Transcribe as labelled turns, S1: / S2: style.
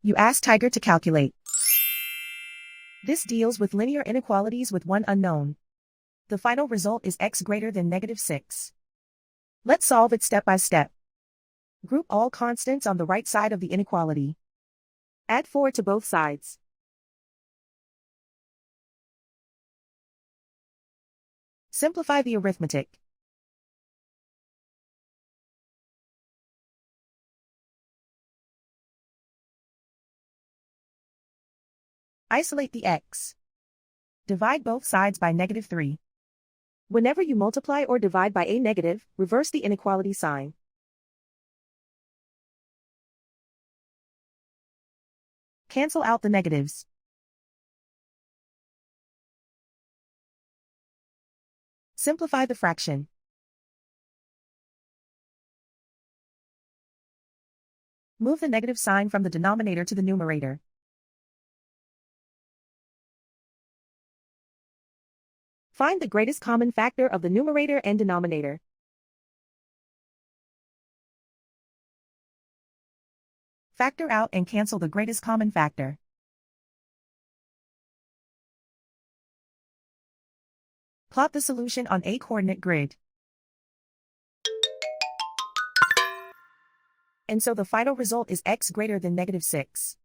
S1: You ask Tiger to calculate. This deals with linear inequalities with one unknown. The final result is x greater than -6. Let's solve it step by step. Group all constants on the right side of the inequality. Add 4 to both sides. Simplify the arithmetic. Isolate the x. Divide both sides by -3. Whenever you multiply or divide by a negative, reverse the inequality sign. Cancel out the negatives. Simplify the fraction. Move the negative sign from the denominator to the numerator. Find the greatest common factor of the numerator and denominator. Factor out and cancel the greatest common factor. Plot the solution on a coordinate grid. And so the final result is x greater than -6.